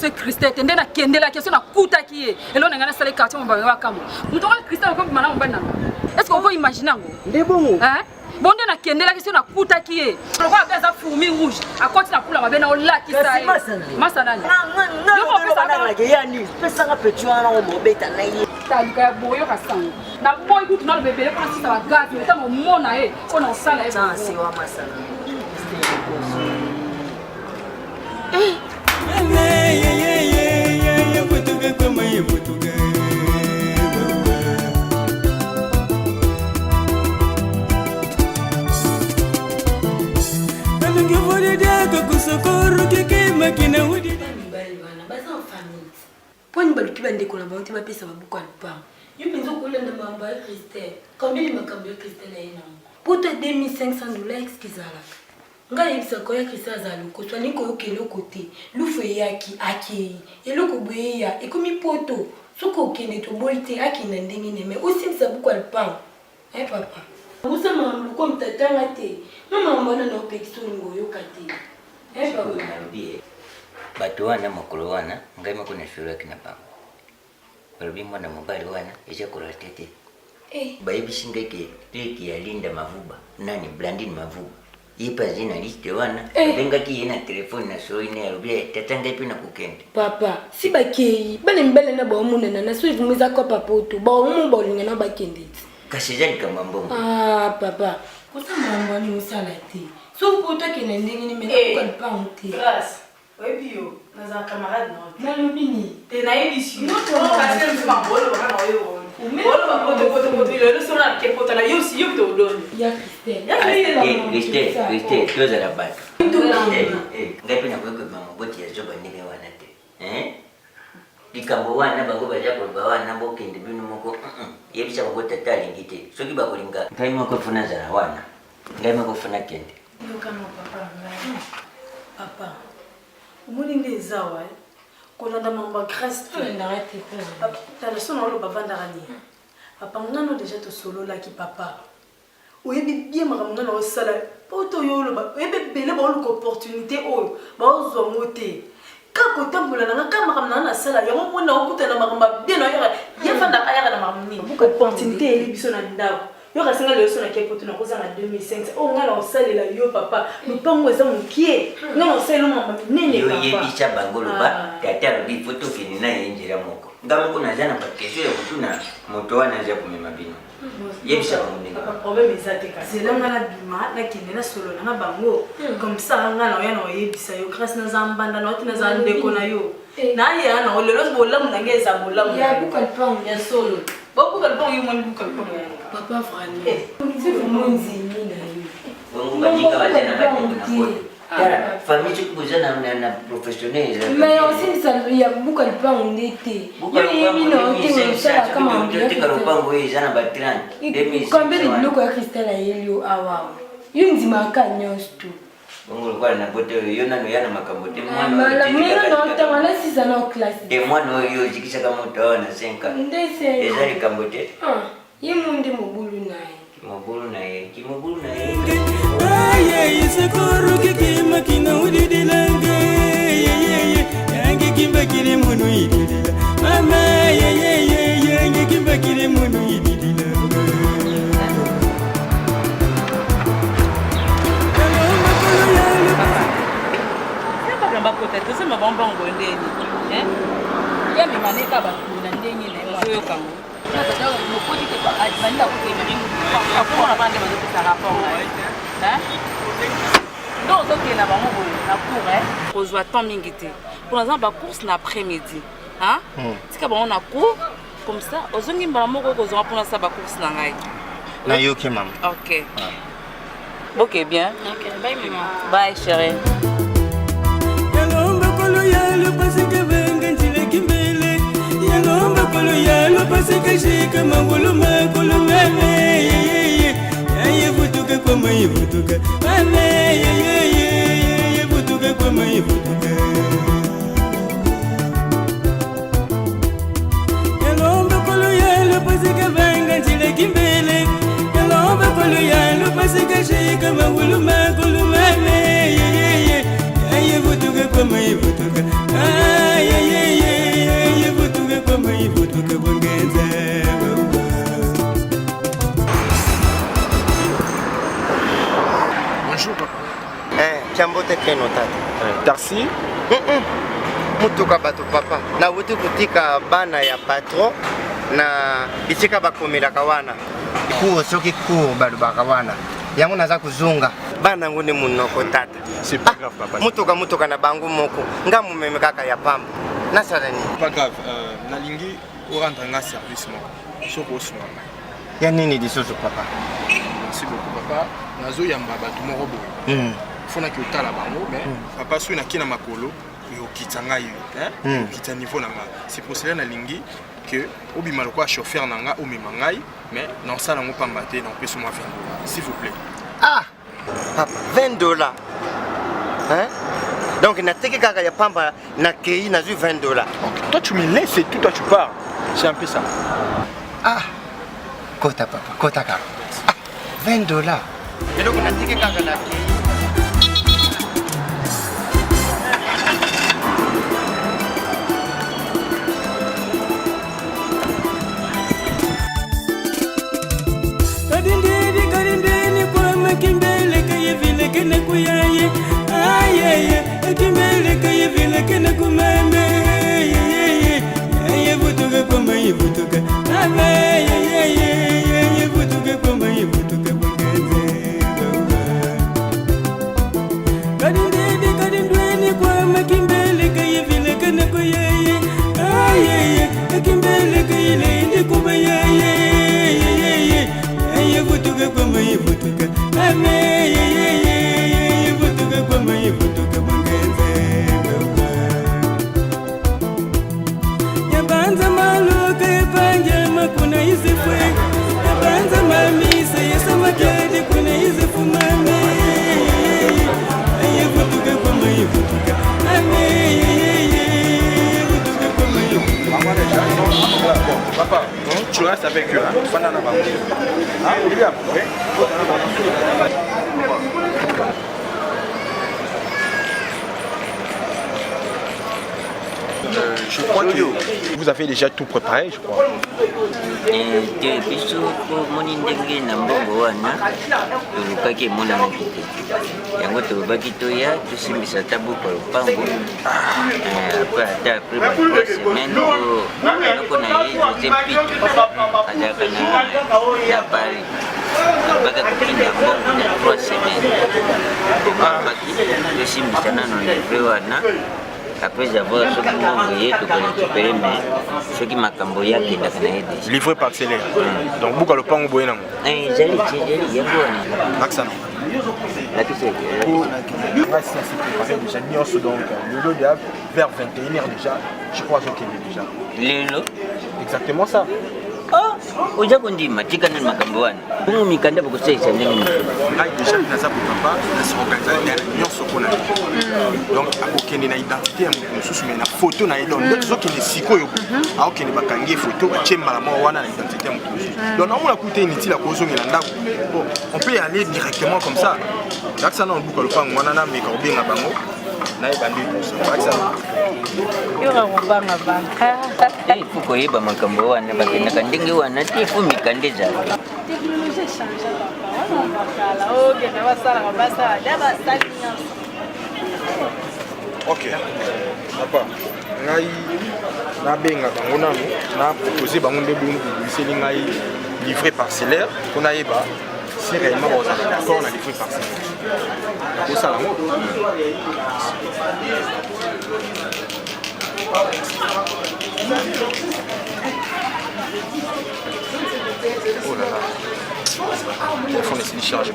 monsieur Christelle tende na kendela question na kuta qui est et là on a salé quartier mon baba kama muto Christelle comme mana mbana est-ce qu'on peut imaginer ngo ndebongo hein bonde na kendela question na kuta qui est le quoi beza fourmi rouge à côté na pula mabe na ola qui ça masana non yani pesa nga petuana ngo mobeta na ye talika boyo kasanga na boy kutu na bébé quand ça va gaz mais tant mona on en sala ça c'est wa masana Poni baluki bandeko na bango ba pesa babuka lupa. Yo penzo kolenda mamba Christelle. Combien makambo Christelle ena? Poto $2500 excusala. Nga yebisa ko ya Christelle azalo ko twani ko okelo kote. Lufu yaki akei. Eloko boyeya ekomi poto. Soko okene to boite akina ndenge neme. Osimisa buka lupa. Papa. Musa mambo ko mtatanga te. Mama mbona na opekso ngoyo kate. Papa. Batu wana makulu wana ngaima kuna shule kina pango. Barubi mwana mobali wana eja kuratete. Baibi shingeke teki ya Linda Mavuba. Nani Blandine Mavuba. Ipa zina liste wana. Benga ki ina telefoni na so ine arubia tatanga ipi na kukende. Papa, si bakei. Bale mbele na ba omuna na so ivumiza kwa papoto. Ba omu bolinga na bakende. Kasijani kama mbongo. Papa. Kusa mambo ni musala te. So poto kene ndenge ni mena kwa pante. Grâce. Oui, bio. Nous avons un camarade. Non, le mini. T'es naïf ici. Non, parce que je suis un bolo, mais le son là qui est pote là, il y a aussi il y a Christelle. Christelle, tu as la balle. Ngapi na kweko mama boti ya joba nige wana te. Likambo wana bango baja ko bawana bokende binu moko. Yebisa bango tatali ngite. Soki bakolinga. Ngai moko funa zara wana. Ngai moko funa kende. Yo kama papa. Papa. Umulinde zawa. Kolanda mamba grâce te. N'arrête pas. Ta leçon na lo bavanda rani. Papa ngano déjà to solo la ki papa. Oyebi bien makambo na osala. Poto yo lo ba. Oyebi bele ba lo opportunité oyo. Ba ozo moté. Kako tambola na kama makambo na sala. Yo mona okuta na makambo bien na yara. Yefanda ayara na makambo ni. Buka opportunité eli biso na ndako. Yo kasenga leçon na kepoto na koza na 2005. Oh ngala osalela yo papa. Lupango eza mukie. Ngala osala mama nene papa. Yo yebisa bangolo ba. Tata bi photo fini na yenjira moko. Ngama kuna jana pa kesho ya kutuna moto wana za kumema bino. Yebisa bango papa problème ezate ka. C'est là ngala bima na kende na solo na bango. Comme ça ngala oyana oyebisa yo grâce na zambanda na otina za ndeko na yo. Na ya na olelo bolamu na ngeza bolamu. Ya buka lupango ya solo. Beaucoup de gens ils m'ont beaucoup de papa vraiment. C'est vraiment nzimi na yo. Bongo bajika wazena bakuna. Yara famille kubuza na professionnel. Mais aussi ça ya buka lupango ndete. Yo yemi na ote sala kama ndete karupango izana ba 30. Combien de biloko ya Christelle ayelio awa. Yo ndima ka nyosto. Bongo kwa na bote yo nano yana makambote mwana. Mimi na otanga na sisa na classe. De mwana yo jikisha kama utaona 5. Ndese. Ezali kambote. Ye munde mobulu naye. Kimobulu naye. Aye isekoro kikima kina udidilanga. Yangi kimba kile munu ididila. Mama yangi kimba kile munu ididila. Bakota to sema bomba ngondeni ya mi maneka ba kuna ndenyi na moyo kangu na tata mokodi ke ba banda ko ke mingi kwa na bande ba ko ta rapport donc so ke na ba mo na cours ko zwa temps mingi te pour exemple ba course na après-midi tika ba on a cours comme ça ozongi mbala moko ko zwa pour ça ba course na ngai na yo ke mama OK OK bien OK bye maman bye chérie. Yalo pasika venga njile kimbele Yalomba kolo yalo pasika shika mangulu makulu mame Yaye vutuka kwa mai vutuka Mame yaye vutuka kwa mai vutuka Yalomba kolo yalo pasika venga njile kimbele Yalomba kolo yalo pasika shika mangulu makulu mame Yaye vutuka kwa mai vutuka keno tata. Taxi? Mutuka bato papa. Na wuti kutika bana ya patron na bitika bakomela kawana. Kuo soki kuo bado bakawana. Yango naza kuzunga. Bana ngone munoko tata. C'est pas grave papa. Mutuka na bangu moko. Nga mumeme kaka ya pamba. Nasala ni. Pas grave. Nalingi o rendre nga service moko. Soko suma. Ya nini disoso papa? Merci beaucoup papa. Nazo yamba bato moko boye. Fona ki otala bango mais papa so na kina makolo yo kitanga yo hein kita niveau na nga. C'est pour cela nalingi que obima lokwa chauffeur nanga o memangai mais non ça nango pambate na peso moi $20 s'il vous plaît. Ah papa $20 hein donc na teke kaka ya pamba na kei na $20. Toi tu me laisses et tout toi tu pars. C'est un peu ça. Ah kota papa kota kaka $20 et donc na teke kaka na kei. Kimbele kaya vile kena kuyaye ayeye kimbele kaya vile kena kumame yeye vutuka kama yivutuka ame yeye vutuka kama yivutuka bangeze kadindweni kwa kimbele kaya vile kena kuyaye ayeye kimbele kaya ndi kubayaye yeye vutuka kama yivutuka Yabanza maluka ipanja makuna izifwe Yabanza mamisa yesamakadi kuna izifu mame Yevutuka kwa mayivutuka Yevutuka kwa mayivutuka Papa, tu restes avec eux, hein? Banana bango. Ah, William, oui. Je crois que vous avez déjà tout préparé, je crois. biso komoni ndenge na mbongo wana tolukaki emona na kite yango tolobaki toya tosimbisa ta buku ya lopango apres ata apres ba 3 semaine eloko na ye jose pitu azalaka na paris tolobaki kokinda mbongo na 3 semaine tolobaki tosimbisa nano livre wana après avoir ce monde y est tout récupérer mais ce qui m'a camboyé qui n'a pas aidé livré parcellaire donc beaucoup le pan au boyna jali yango ni accent la qui c'est grâce à ce préparé déjà nyos donc le lot vers 21h déjà je crois que est déjà lelo exactement ça oh oja kondima tika na makambo wana bungu mikanda bokoseisa ndenge ai déjà naza papa na se organiser nyos kona donc akokende na identité ya mosusu mais na photo na elon donc zokende sikoyo akokende bakangi photo bachembala mo wana na identité ya mosusu donc naomona kuta inutile ya kozongela ndako bon on peut y aller directement comme ça donc ça non buka lopango wana na meka obenga bango na ebandi ça yora robanga banka faut koyeba makambo wana bakendaka ndenge wana te fo mikande za technologie change papa wana bakala oke na basala basala da basali nyonso. Ok papa ngai nabenga bango nanu na proposer bango nde bonu publicité ngai livré parcellaire mpona yeba si réellement bazala d'accord na livré parcellaire kosala ngo oh là là téléphone esili charge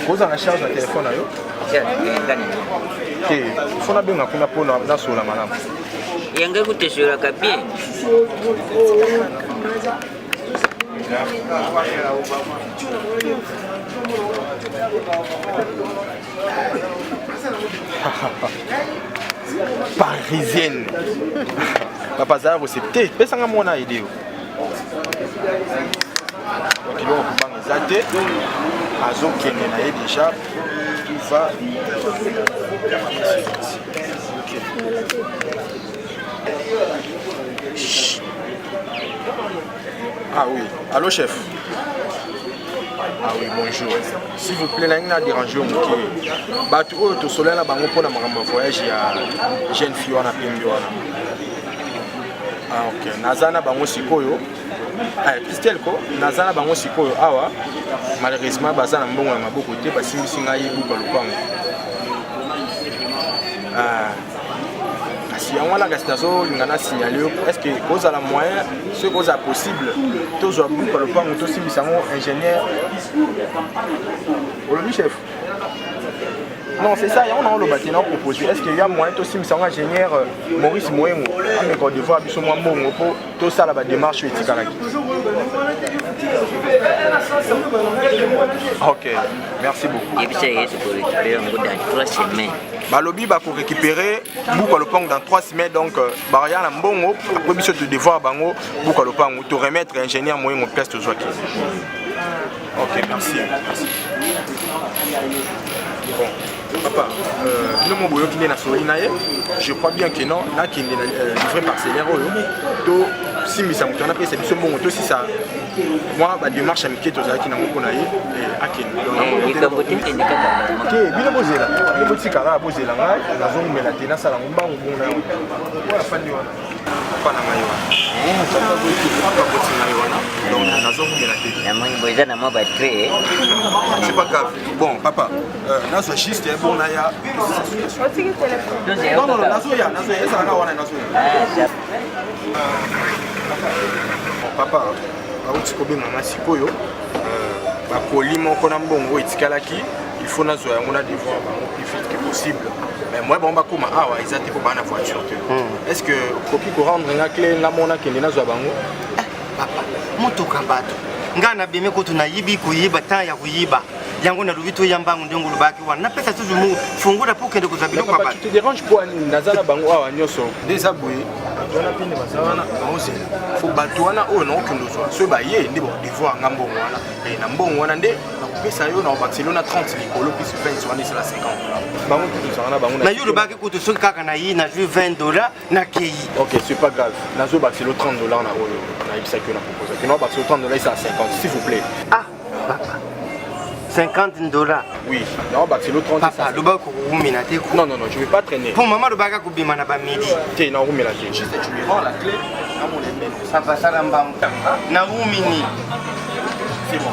kozala charge na téléphone na yo te fona benga kuna mpona nasola malamu yangai kutesolaka bien parisienne papa zala recepte pesanga mwana ide yo biloko kobanga eza te azokende na ye déjà tout va ah oui allô chef Ah oui, bonjour. S'il vous plaît, là, il y a un dérangement. Bateau, au soleil, là, pour un voyage, il y a une jeune fille, on a ah, ok. Nazana, bango sikoyo. Christelle, ko. Nazana, bango sikoyo. Awa. Malheureusement, bazana, mbongo, na maboko, te, basi, misinga, yibu, kalupango. Si on a la gastation, il y a un signalé. Est-ce que cause à la moyen, ce cause à possible, tous au bout par le plan, tous si nous sommes ingénieurs. Le chef. Non, c'est ça, on a le bâtiment proposé. Est-ce qu'il y a moyen, tous si nous sommes ingénieurs, Maurice Moyengo, en Côte d'Ivoire, nous sommes bons pour tout ça, la démarche est étiquetée. Ok, merci beaucoup. Et puis c'est pour récupérer dans 3 semaines. Balobi va récupérer Boukalopang dans 3 semaines, donc Baria na mbongo après mission de devoir bango Boukalopang te remettre ingénieur moyen mon place de Joaquin. Ok, merci. Bon, papa, le mot boyo qui est na Solinaye, je crois bien que non, là qui est livré parcellaire to si mi samuto na pesa biso mbongo to si ça moi ba démarche amitié to zaki na moko na ye et akin donc OK bino bozela bino botika la bozela ngai nazo ngumela tena sala ngumbango bona wala fandi wana pa na ngai wana chamba botika boti ngai wana donc nazo ngumela tena na moni boiza na mo ba créer c'est pas grave bon papa nazo juste bon na ya non nazo ya ça na wana nazo ya papa auti kobenga nga sikoyo bakoli moko na mbongo etikalaki il faut nazwa yango na devoir bango plus vite que possible mais moi bon bakoma awa eza te po bana voiture te est-ce que koki ko rendre nga clé nga mona kende nazwa bango papa motoka bato nga na beme ko tunayibi kuyiba ta ya kuyiba yango na lubito yambangu ndongo lubaki wana na pesa tuzumu fungura pour kende kozabilo kwa bato tu te dérange quoi nazala bango awa nyoso déjà boye jona pine bazana ose faut batwana o non que nous soit so ba ye ndi bon devoir ngambo wana et na mbongo wana nde na kupesa yo na Barcelona 30 likolo puis 20 sur la 50 bango tout ça na bango na yo lubaki ko to so kaka na yi na ju $20 na kei OK c'est pas grave na zo Barcelona $30 na oyo na ibisa que na proposer que non Barcelona $30 c'est à 50 s'il vous plaît ah papa $50. Oui, non, bah c'est le 30. Papa, le bac au minate. Non, je vais pas traîner. Pour maman, le bac à couper mana midi. Tiens, non, mais la clé. Juste, tu lui rends la clé à mon ennemi. Papa, ça rembam. Na mini. C'est bon.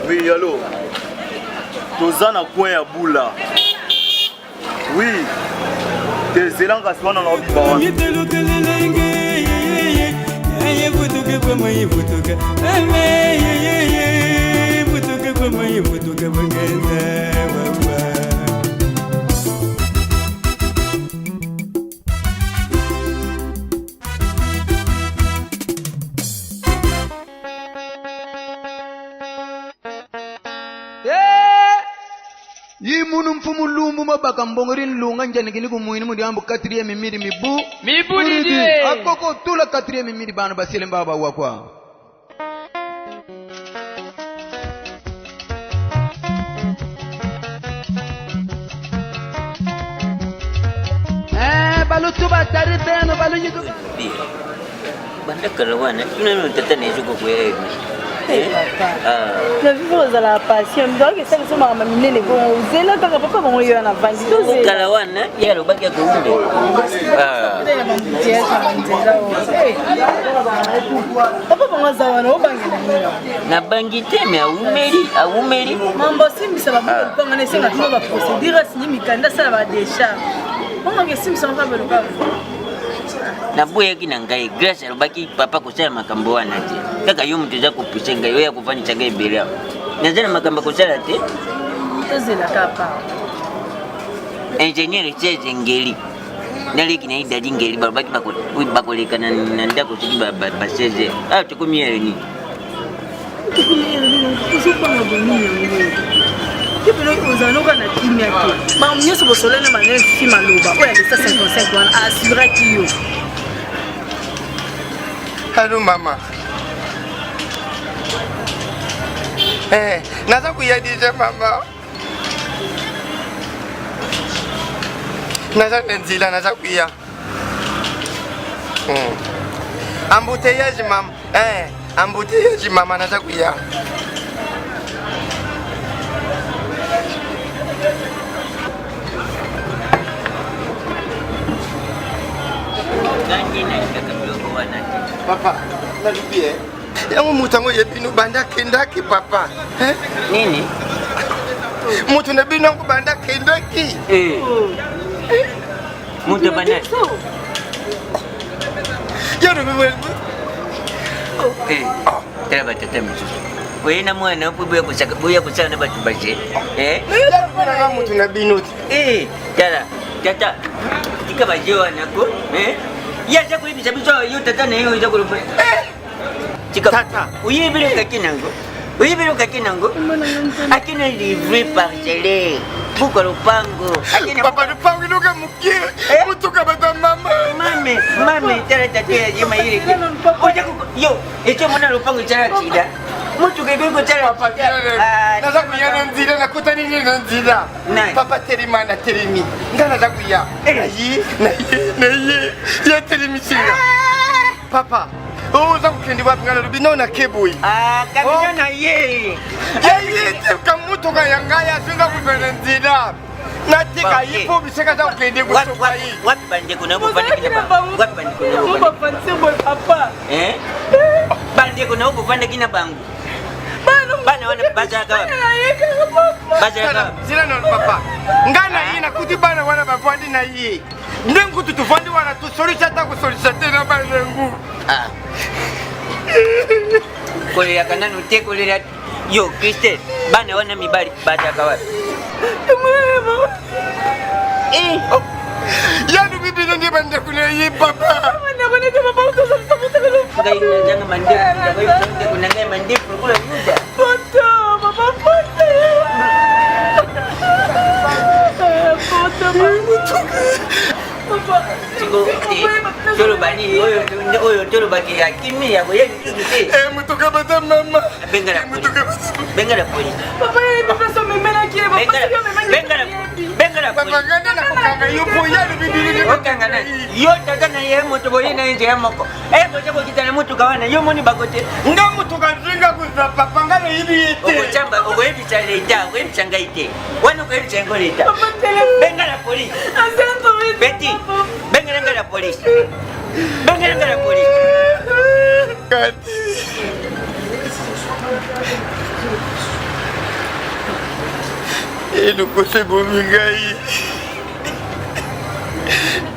Oui, allô. Tozana coin ya boula. Oui. Des élans gaswana na biba. Yi munum fumu lumbu mabaka mbongorin lunga njani kini kumuini mudi ambu 4e mimiri mibu didi akoko tula 4e mimiri bana basile mbaba wakwa balu tuba tari beno balu yidu banda karawana tunano tata ne zuko kwe Na vivre dans la passion, donc ça nous sommes à miner les bons. C'est là quand papa va y en avant. Kalawana, ya lobaki ko umbe. Papa va zawana obangela. Na bangite me awumeli. Mambo simisa babuka panga na senga tuba procédure signer mikanda sala ba décharge. Mama ke simisa mfa beluka. Na boya kina ngai grace alobaki papa kusala makambo wana te. Kaka yo mtu za kupusenga yo ya kufanya changa ibele yao. Nazana makamba kusala te. Tozela kapa. Engineer cheje ngeli. Nali kina ida dingeli balobaki bakoleka na ndako tiki ba cheje. Ah tukumiere ni. Tukumiere ni kusopanga bonini ngo. Kipelo ozanoka na kimia ke. Ba mnyoso bosolana manene fi maloba. Oya lesa 55 wana asura kiyo. Allô maman. Naza kuya déjà maman. Naza nzila naza kuya. Embouteillage maman. Embouteillage maman naza kuya. Papa, nalubi yango mutango yebino banda kendaki papa. Nini? Mutu na bino ngo banda kendaki. Mutu banda. Yaro biwe. Tera tete mtu. Wewe na mwana upo boya kusaka na batu baje. Yaro bina mutu na bino. Tata. Tika baje wanako, Ya jago hivi sabiso yo tata na yo jago lupa. Chika tata. Uyibilo kakinango. Akina livre parcelle. Buka lupango. Akina papa lupango iluka mukie. Mutuka bata mama. Mame tara tata ya jema ile. Yo, echo mwana lupango tara chida. Mutu kebeko tara papa. Naza kuyana nzira nakuta nini nzira. Papa terimana terimi. Ngana za kuya. Nayi. Ya terimi singa. Papa. Oh, za kukendi wapi ngana rubino na keboi. Kabino na ye. Ye kamuto kayangaya singa kupenda nzira. Natika ipo biseka za kukendi kusoka hii. Wapi bande kuna kufanya kina bangu? Wapi bande kuna kufanya? Mba fansi boy papa. Bande kuna kufanya kina bangu. Bana wana bazaka. Zila no papa. Ngana hii na kuti bana wana bafandi na hii. Ndengu tutufandi wana tusolisha hata kusolisha tena bana ndengu. Kole ya kananu te kole ya yo Kriste bana wana mibali bazaka wapi? Yanu bibi ndio bande kuna hii papa. Bana papa utosolisha mutelo. Ngai njanga mande kuna ngai mande kula yuda. Foto, papa foto. Tolo bani oyo tolo baki ya kimi ya boye kiti. Mutuka bata mama. Benga la polisi. Papa ni papa so memela kie Benga la polisi. Papa ngana na kukanga yupo yanu bibi ndio. Okangana. Yo tata na ye moto boye na nje ya moko. Boje ko kitana mutu kawana yo moni bagote. Nga mutuka zinga kuza papa ngana hivi ite. Okochamba okoyebi chaleta, okoyebi changaite. Wana okoyebi changoleta. Benga la polisi. Betty, venga la polisi. Venga la polisi. Kati. Lukose bomi ngai.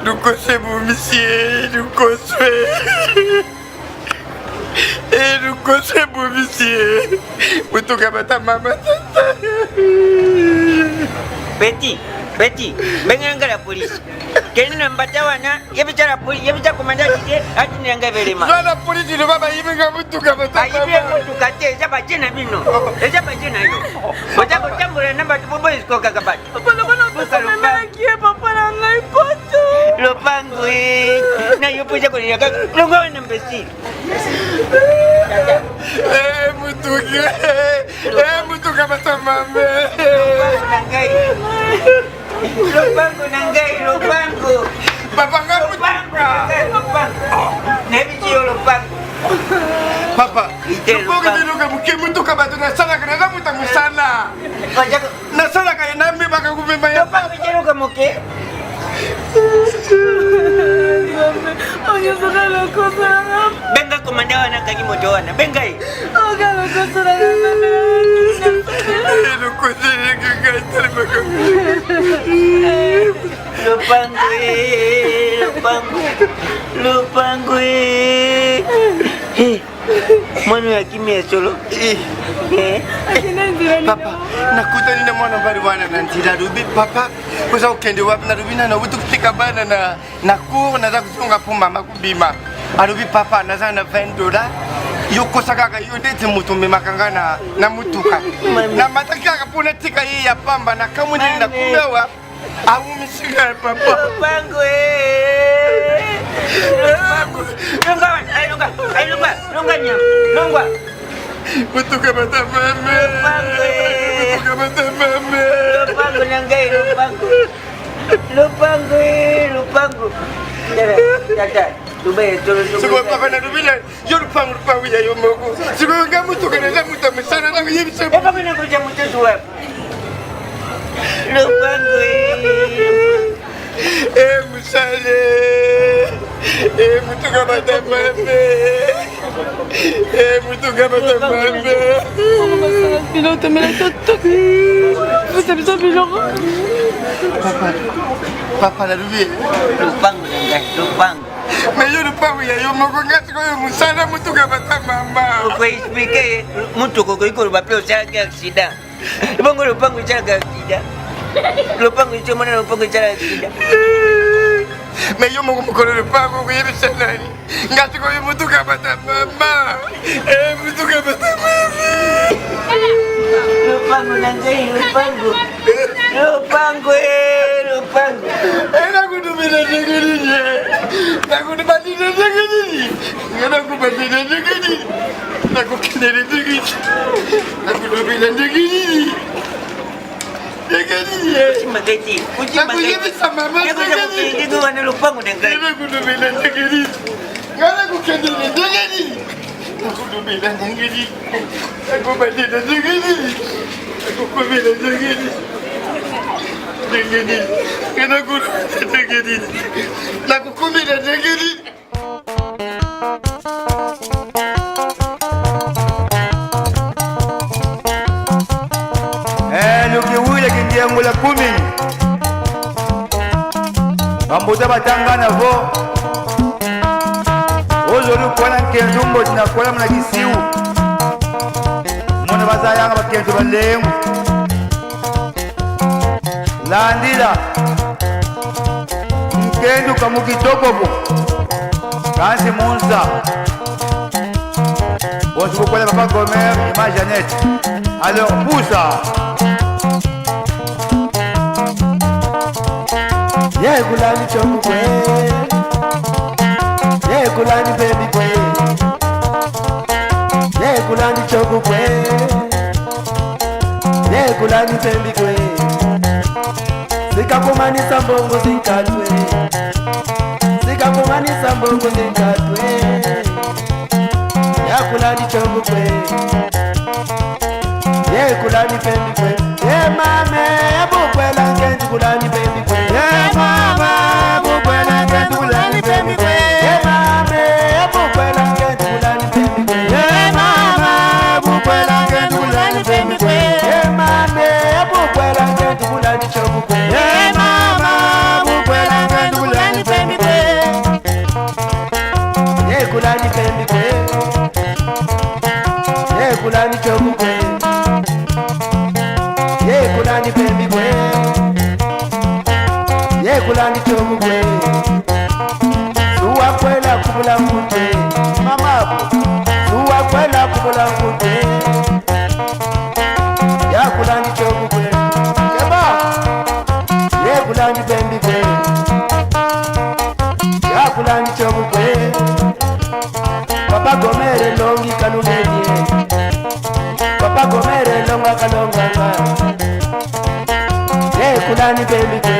Lukose bomi sie, lukose. Lukose bomi sie. Mutuka bata mama tata. Betty, venga la polisi. Keni na mbatawana, yebichara polisi, yebichara komanda kide, ati nyanga velema. Bana polisi no baba yibenga mutuka bata mama. Ayibe mutuka te, zaba jena bino. Zaba jena yo. Botako tambula namba tubobo isko kakabati. Papa na bana utosolemela kie papa na ngai poto. Lopango na yopuja ko nyaka. Longo na mbesi. Mutuka bata mama. Lopango. Papa ngapu Lopango. Nebi yo lopango. Papa, lupongo biluka mukimu tuka batu nasala kana na muta musana. Nasala kana nambi baka kubemba ya. Lupango biluka muke. Benga komandawa na kanyi mojoana. Benga hii. Lupango mwana ya kimya solo. Papa, nakuta nina mwana mbali wana na ntira rubi. Papa, kusa ukende wapi na rubina na wutu kutika bana na kuru na za kusunga pumba makubima. Arubi papa na za na $20. Yoko sakaka yodete mutumbe makangana na mutuka. Na mataka kapuna tika hii ya pamba na kamu nini na kumewa. Awu mishika papa. Lupango Lunga. Mutuka bata mame. Mutuka bata mame. Lupango nangai Lupango. Dada. Dubai tolo. Sigo papa na dubila. Yo lupango ya yo mogo. Sigo nga mutuka na muta misana na yebise. Papa kuna kuja mutu wapi? Lupango musale. Mutuka bata mame. Mutuka bata mame. Pilote me la tête. Vous avez besoin de Papa la dubi. Lupango. Mais yo lupango ya yo mogo ngati ko yo musana mutuka bata mama. Kwa explique mutuko ko iko bape osaka accident. Lupango chaka accident. Lupango chomona lupango chaka accident. Mais yo mogo mukolo lupango ko yebisa nani. Ngati ko yo mutuka bata mama. Mutuka bata mama. Lupango nangai Lupango. Era kudumila negeri. Nakudumila negeri. Ngana kubadila negeri. Nakukindele negeri. Nakudumila negeri. Magati. Nakuyebisa mama negeri. Ndio wana Lupango nangai. Nakudumila negeri. Ngana kukindele negeri. Nakudumila negeri. Nakubadila negeri. Nakukubila negeri. Negeri. Ngana kudumila negeri. Nakukubila negeri. Nukiwile kindiangula 10 Bambuza batangana vo Ozolu kwa nkenzumbo tinakola muna kisiu Muna bazayanga bakenzu balengu Landila Nkendu kamukitokobo Kansi Munza Bonsukukwele papa Gomer Ima Jeannette Alors poussa Yeah, kulani choku kwe. Yeah, kulani baby kwe. Yeah, kulani choku kwe. Yeah, kulani baby kwe. Sikakumanisa mbongo zinkatwe. Sikakumanisa mbongo zinkatwe. Yeah, kulani choku kwe. Yeah, kulani baby kwe. Yeah, mame, abukwela ngenzi kulani baby kwe. Yeah, mama, abukwela ngenzi kulani baby kwe. Yeah, mame, abukwela ngenzi kulani baby kwe. Yeah, mama, abukwela ngenzi kulani baby kwe. Yeah, mame, abukwela ngenzi kulani choku kwe. Yeah, mama, abukwela ngenzi kulani baby kwe. Yeah, kulani baby kwe. Yeah, kulani choku kwe. Yeah, kulani baby kwe. Yeah, kulani choku kwe. Suwa kwela kubula mkute. Mamabu. Suwa kwela kubula mkute. Yeah, kulani choku kwe. Keba. Yeah, kulani baby kwe. Yeah, kulani choku kwe. Papa Gomere longi kanumenie. Papa Gomere longa kalonga. Yeah, kulani baby kwe.